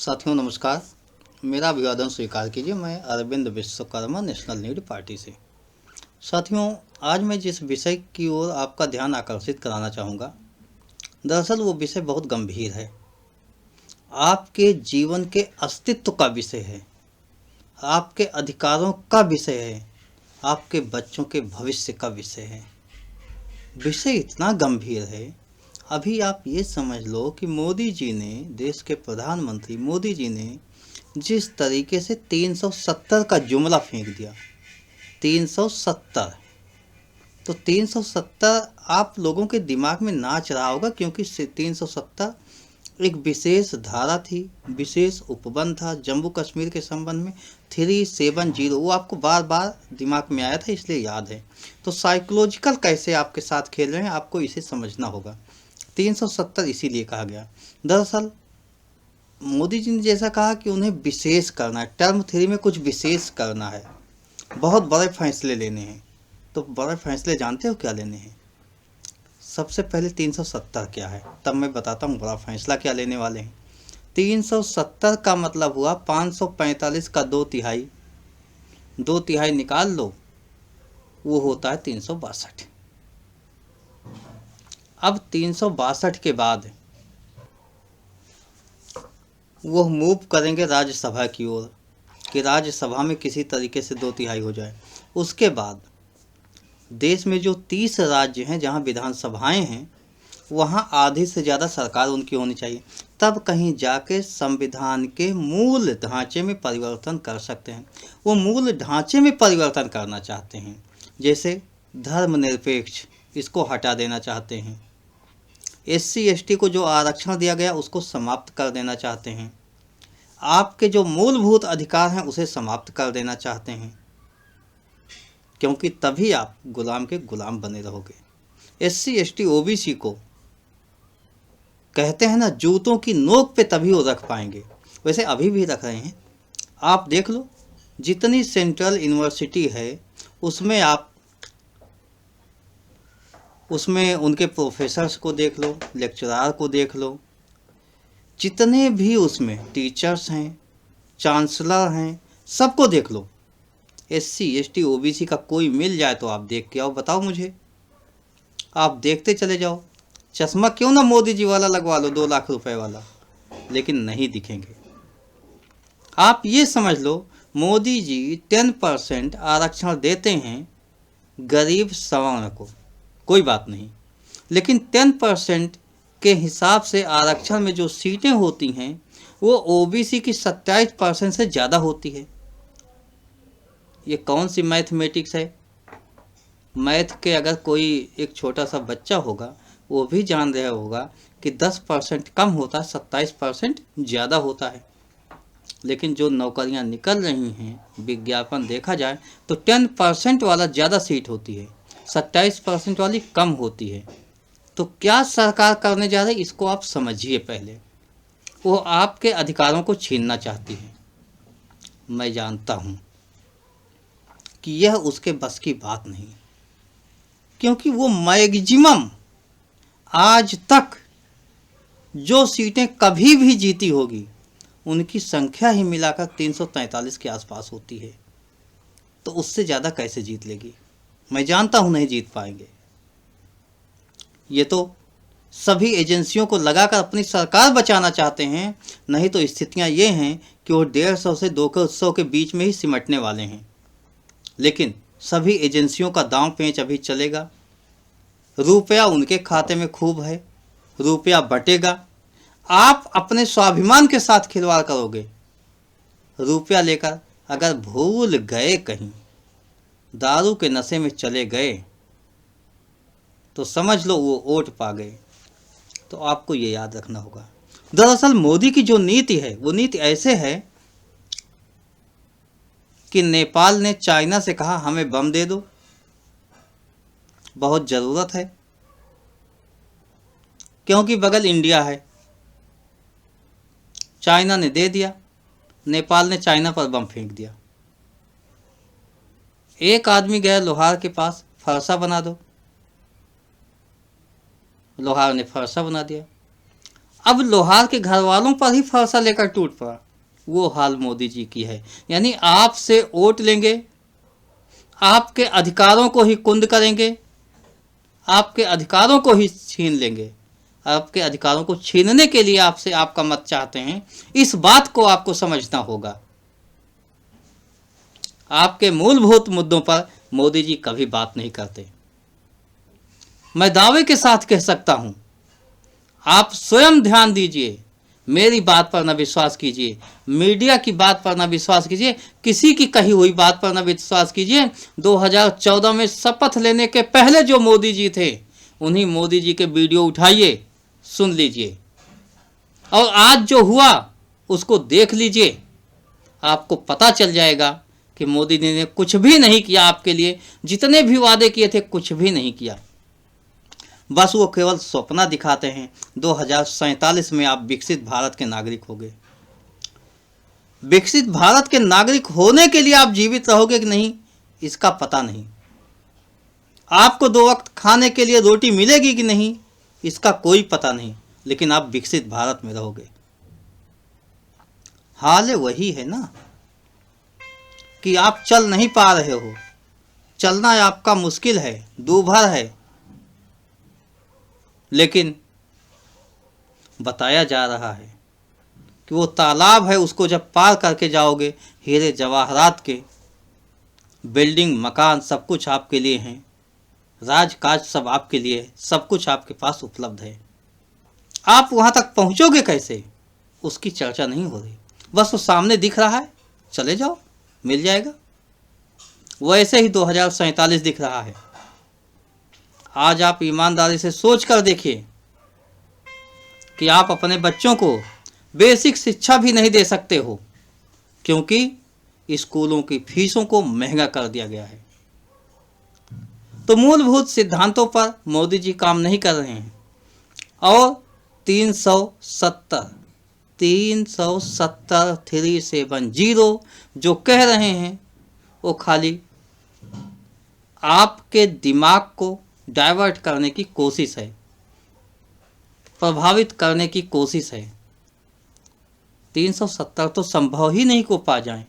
साथियों नमस्कार। मेरा अभिवादन स्वीकार कीजिए। मैं Arvind Vishwakarma national need party से। साथियों, आज मैं जिस विषय की ओर आपका ध्यान आकर्षित कराना चाहूँगा, दरअसल वो विषय बहुत गंभीर है। आपके जीवन के अस्तित्व का विषय है, आपके अधिकारों का विषय है, आपके बच्चों के भविष्य का विषय है। विषय इतना गंभीर है, अभी आप ये समझ लो कि मोदी जी ने, देश के प्रधानमंत्री मोदी जी ने जिस तरीके से 370 का जुमला फेंक दिया, 370, तो 370 आप लोगों के दिमाग में नाच रहा होगा, क्योंकि 370 एक विशेष धारा थी, विशेष उपबंध था जम्मू कश्मीर के संबंध में। 370 वो आपको बार बार दिमाग में आया था, इसलिए याद है। तो साइकोलॉजिकल कैसे आपके साथ खेल रहे हैं, आपको इसे समझना होगा। 370 इसीलिए कहा गया। दरअसल मोदी जी ने जैसा कहा कि उन्हें विशेष करना है, टर्म 3 में कुछ विशेष करना है, बहुत बड़े फैसले लेने हैं। तो बड़े फैसले जानते हो क्या लेने हैं? सबसे पहले 370 क्या है, तब मैं बताता हूँ बड़ा फैसला क्या लेने वाले हैं। 370 का मतलब हुआ 545 का 2/3, 2/3 निकाल लो, वो होता है 362। अब 362 के बाद वो मूव करेंगे राज्यसभा की ओर कि राज्यसभा में किसी तरीके से 2/3 हो जाए। उसके बाद देश में जो 30 राज्य हैं जहां विधानसभाएं हैं, वहां आधी से ज़्यादा सरकार उनकी होनी चाहिए। तब कहीं जाके संविधान के मूल ढांचे में परिवर्तन कर सकते हैं। वो मूल ढांचे में परिवर्तन करना चाहते हैं, जैसे धर्मनिरपेक्ष, इसको हटा देना चाहते हैं। SC ST को जो आरक्षण दिया गया उसको समाप्त कर देना चाहते हैं। आपके जो मूलभूत अधिकार हैं उसे समाप्त कर देना चाहते हैं, क्योंकि तभी आप गुलाम के गुलाम बने रहोगे। SC ST OBC को कहते हैं ना, जूतों की नोक पे तभी वो रख पाएंगे। वैसे अभी भी रख रहे हैं। आप देख लो, जितनी सेंट्रल यूनिवर्सिटी है उसमें उनके प्रोफेसर्स को देख लो, लेक्चरार को देख लो, जितने भी उसमें टीचर्स हैं, चांसलर हैं, सबको देख लो। SC ST OBC का कोई मिल जाए तो आप देख के आओ, बताओ मुझे। आप देखते चले जाओ। चश्मा क्यों ना मोदी जी वाला लगवा लो, 2 लाख रुपए वाला, लेकिन नहीं दिखेंगे। आप ये समझ लो, मोदी जी 10% आरक्षण देते हैं गरीब सवर्ण को, कोई बात नहीं, लेकिन 10% के हिसाब से आरक्षण में जो सीटें होती हैं वो OBC की 27% से ज़्यादा होती है। ये कौन सी मैथमेटिक्स है? मैथ के अगर कोई एक छोटा सा बच्चा होगा वो भी जान रहा होगा कि 10% कम होता है, 27% ज़्यादा होता है। लेकिन जो नौकरियां निकल रही हैं, विज्ञापन देखा जाए तो 10% वाला ज़्यादा सीट होती है, 27% वाली कम होती है। तो क्या सरकार करने जा रही है, इसको आप समझिए। पहले वो आपके अधिकारों को छीनना चाहती है। मैं जानता हूँ कि यह उसके बस की बात नहीं, क्योंकि वो मैक्सिमम आज तक जो सीटें कभी भी जीती होगी उनकी संख्या ही मिलाकर 343 के आसपास होती है। तो उससे ज़्यादा कैसे जीत लेगी? मैं जानता हूँ नहीं जीत पाएंगे। ये तो सभी एजेंसियों को लगाकर अपनी सरकार बचाना चाहते हैं, नहीं तो स्थितियाँ ये हैं कि वो 150 से 200 के बीच में ही सिमटने वाले हैं। लेकिन सभी एजेंसियों का दांव पेंच अभी चलेगा। रुपया उनके खाते में खूब है, रुपया बटेगा। आप अपने स्वाभिमान के साथ खिलवाड़ करोगे। रुपया लेकर अगर भूल गए, कहीं दारू के नशे में चले गए, तो समझ लो वो वोट पा गए। तो आपको ये याद रखना होगा। दरअसल मोदी की जो नीति है वो नीति ऐसे है कि नेपाल ने चाइना से कहा हमें बम दे दो, बहुत ज़रूरत है, क्योंकि बगल इंडिया है। चाइना ने दे दिया, नेपाल ने चाइना पर बम फेंक दिया। एक आदमी गया लोहार के पास, फरसा बना दो, लोहार ने फरसा बना दिया। अब लोहार के घर वालों पर ही फरसा लेकर टूट पड़ा। वो हाल मोदी जी की है। यानी आपसे वोट लेंगे, आपके अधिकारों को ही कुंद करेंगे, आपके अधिकारों को ही छीन लेंगे। आपके अधिकारों को छीनने के लिए आपसे आपका मत चाहते हैं। इस बात को आपको समझना होगा। आपके मूलभूत मुद्दों पर मोदी जी कभी बात नहीं करते। मैं दावे के साथ कह सकता हूं, आप स्वयं ध्यान दीजिए, मेरी बात पर न विश्वास कीजिए, मीडिया की बात पर न विश्वास कीजिए, किसी की कही हुई बात पर न विश्वास कीजिए। 2014 में शपथ लेने के पहले जो मोदी जी थे, उन्हीं मोदी जी के वीडियो उठाइए, सुन लीजिए, और आज जो हुआ उसको देख लीजिए। आपको पता चल जाएगा कि मोदी जी ने कुछ भी नहीं किया आपके लिए। जितने भी वादे किए थे कुछ भी नहीं किया। बस वो केवल सपना दिखाते हैं। 2047 में आप विकसित भारत के नागरिक होंगे। विकसित भारत के नागरिक होने के लिए आप जीवित रहोगे कि नहीं, इसका पता नहीं। आपको 2 वक्त खाने के लिए रोटी मिलेगी कि नहीं, इसका कोई पता नहीं, लेकिन आप विकसित भारत में रहोगे। हाल वही है ना कि आप चल नहीं पा रहे हो। चलना आपका मुश्किल है, दूभर है, लेकिन बताया जा रहा है कि वो तालाब है, उसको जब पार करके जाओगे, हीरे जवाहरात के बिल्डिंग मकान सब कुछ आपके लिए हैं, राजकाज सब आपके लिए है, सब कुछ आपके पास उपलब्ध है। आप वहाँ तक पहुँचोगे कैसे, उसकी चर्चा नहीं हो रही। बस वो सामने दिख रहा है, चले जाओ, मिल जाएगा। वैसे ही 2047 दिख रहा है। आज आप ईमानदारी से सोच कर देखिए कि आप अपने बच्चों को बेसिक शिक्षा भी नहीं दे सकते हो, क्योंकि स्कूलों की फीसों को महंगा कर दिया गया है। तो मूलभूत सिद्धांतों पर मोदी जी काम नहीं कर रहे हैं। और 370 जो कह रहे हैं, वो खाली आपके दिमाग को डाइवर्ट करने की कोशिश है, प्रभावित करने की कोशिश है। 370 तो संभव ही नहीं को पा जाएं।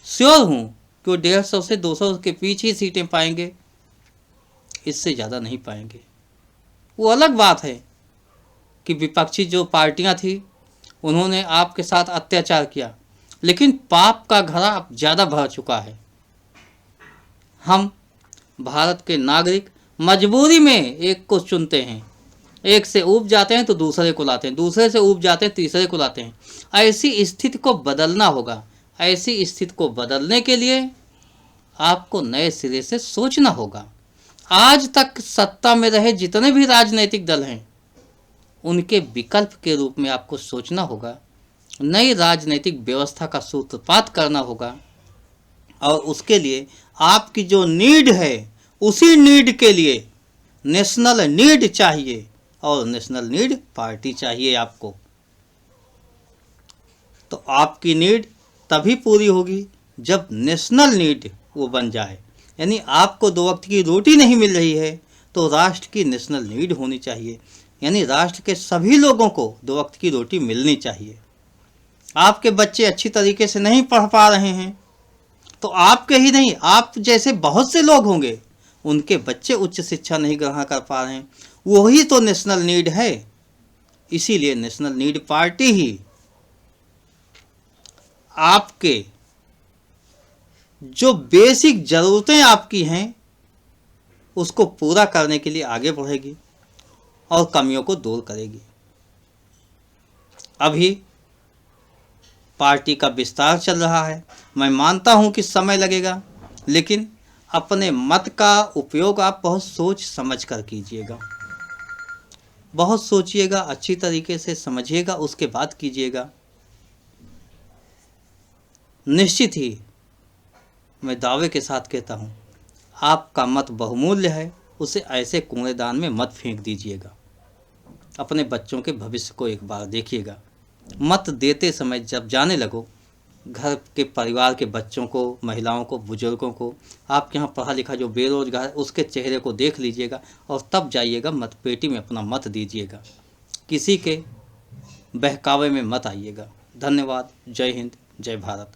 श्योर हूं कि वो 150 से 200 के पीछे ही सीटें पाएंगे, इससे ज़्यादा नहीं पाएंगे। वो अलग बात है कि विपक्षी जो पार्टियां थी, उन्होंने आपके साथ अत्याचार किया, लेकिन पाप का घड़ा अब ज़्यादा भर चुका है। हम भारत के नागरिक मजबूरी में एक को चुनते हैं, एक से ऊब जाते हैं तो दूसरे को लाते हैं, दूसरे से ऊब जाते हैं तीसरे को लाते हैं। ऐसी स्थिति को बदलना होगा। ऐसी स्थिति को बदलने के लिए आपको नए सिरे से सोचना होगा। आज तक सत्ता में रहे जितने भी राजनीतिक दल हैं, उनके विकल्प के रूप में आपको सोचना होगा। नई राजनीतिक व्यवस्था का सूत्रपात करना होगा, और उसके लिए आपकी जो नीड है, उसी नीड के लिए नेशनल नीड चाहिए, और नेशनल नीड पार्टी चाहिए आपको। तो आपकी नीड तभी पूरी होगी जब नेशनल नीड वो बन जाए। यानी आपको 2 वक्त की रोटी नहीं मिल रही है, तो राष्ट्र की नेशनल नीड होनी चाहिए। यानी राष्ट्र के सभी लोगों को 2 वक्त की रोटी मिलनी चाहिए। आपके बच्चे अच्छी तरीके से नहीं पढ़ पा रहे हैं, तो आपके ही नहीं, आप जैसे बहुत से लोग होंगे, उनके बच्चे उच्च शिक्षा नहीं ग्रहण कर पा रहे हैं। वही तो नेशनल नीड है। इसीलिए नेशनल नीड पार्टी ही आपके जो बेसिक ज़रूरतें आपकी हैं, उसको पूरा करने के लिए आगे बढ़ेगी और कमियों को दूर करेगी। अभी पार्टी का विस्तार चल रहा है। मैं मानता हूं कि समय लगेगा, लेकिन अपने मत का उपयोग आप बहुत सोच समझ कर कीजिएगा। बहुत सोचिएगा, अच्छी तरीके से समझिएगा, उसके बाद कीजिएगा। निश्चित ही मैं दावे के साथ कहता हूं, आपका मत बहुमूल्य है। उसे ऐसे कूड़ेदान में मत फेंक दीजिएगा। अपने बच्चों के भविष्य को एक बार देखिएगा। मत देते समय जब जाने लगो, घर के परिवार के बच्चों को, महिलाओं को, बुजुर्गों को, आपके यहाँ पढ़ा लिखा जो बेरोजगार है, उसके चेहरे को देख लीजिएगा, और तब जाइएगा मत पेटी में अपना मत दीजिएगा। किसी के बहकावे में मत आइएगा। धन्यवाद। जय हिंद, जय भारत।